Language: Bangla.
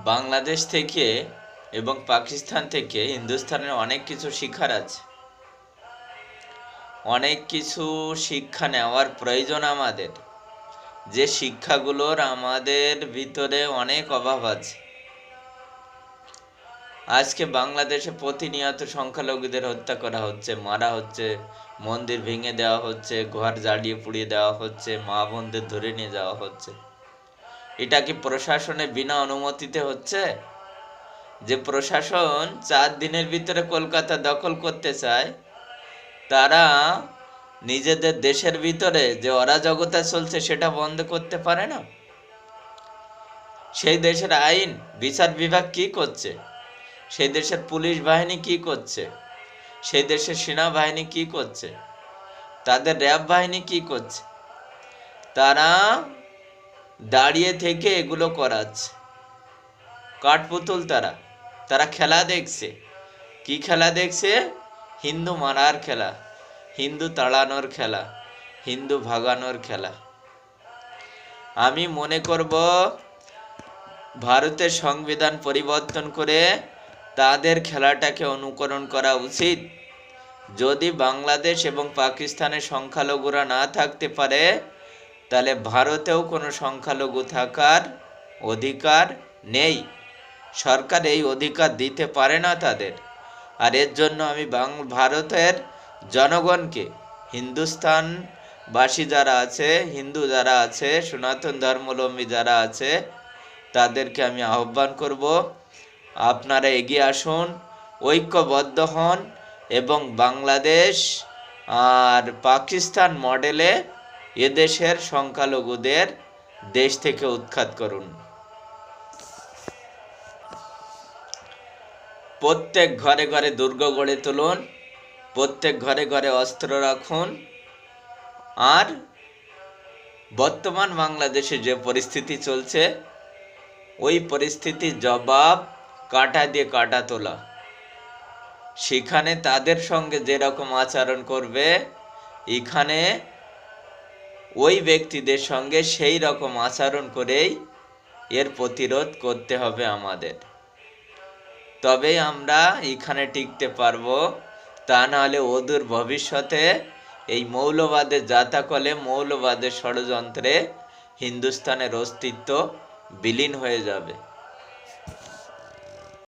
বাংলাদেশ থেকে এবং পাকিস্তান থেকে হিন্দুস্তানের অনেক কিছু শিক্ষার আছে। অনেক কিছু শিক্ষা নেওয়ার প্রয়োজন আমাদের, যে শিক্ষাগুলোর আমাদের ভিতরে অনেক অভাব আছে। আজকে বাংলাদেশে প্রতিনিয়ত সংখ্যালঘুদের হত্যা করা হচ্ছে, মারা হচ্ছে, মন্দির ভেঙে দেওয়া হচ্ছে, ঘর জ্বালিয়ে পুড়িয়ে দেওয়া হচ্ছে, মা বোনদের ধরে নিয়ে যাওয়া হচ্ছে। এটা কি প্রশাসনের বিনা অনুমতিতে হচ্ছে? যে প্রশাসন 4 দিনের ভিতরে কলকাতা দখল করতে চায়, তারা নিজেদের দেশের ভিতরে যে অরাজকতা চলছে সেটা বন্ধ করতে পারে না। সেই দেশের আইন বিচার বিভাগ কি করছে? সেই দেশের পুলিশ বাহিনী কি করছে? সেই দেশের সেনাবাহিনী কি করছে? তাদের র্যাব বাহিনী কি করছে? তারা দাঁড়িয়ে থেকে এগুলো করাচ্ছে। কাঠপুতুল তারা খেলা দেখছে। কি খেলা দেখছে? হিন্দু মারার খেলা, হিন্দু তাড়ানোর খেলা, হিন্দু ভাগানোর খেলা। আমি মনে করব ভারতের সংবিধান পরিবর্তন করে তাদের খেলাটাকে অনুকরণ করা উচিত। যদি বাংলাদেশ এবং পাকিস্তানের সংখ্যালঘুরা না থাকতে পারে, তাহলে ভারতেও কোনো সংখ্যালঘু থাকার অধিকার নেই। সরকার এই অধিকার দিতে পারে না তাদের। আর এর জন্য আমি ভারতের জনগণকে, হিন্দুস্তানবাসী যারা আছে, হিন্দু যারা আছে, সনাতন ধর্মাবলম্বী যারা আছে, তাদেরকে আমি আহ্বান করব, আপনারা এগিয়ে আসুন, ঐক্যবদ্ধ হন এবং বাংলাদেশ আর পাকিস্তান মডেলে এদেশের সংখ্যালঘুদের দেশ থেকে উৎখাত করুন। প্রত্যেক ঘরে ঘরে দুর্গ গড়ে তুলুন, প্রত্যেক ঘরে ঘরে অস্ত্র রাখুন। আর বর্তমান বাংলাদেশে যে পরিস্থিতি চলছে, ওই পরিস্থিতির জবাব কাঁটা দিয়ে কাঁটা তোলা। সেখানে তাদের সঙ্গে যেরকম আচরণ করবে, এখানে ওই ব্যক্তিদের সঙ্গে সেই রকম আচরণ করেই এর প্রতিরোধ করতে হবে আমাদের। তবেই আমরা এখানে টিকতে পারবো। তা নাহলে অদূর ভবিষ্যতে এই মৌলবাদের জাতাকলে, মৌলবাদের ষড়যন্ত্রে হিন্দুস্তানের অস্তিত্ব বিলীন হয়ে যাবে।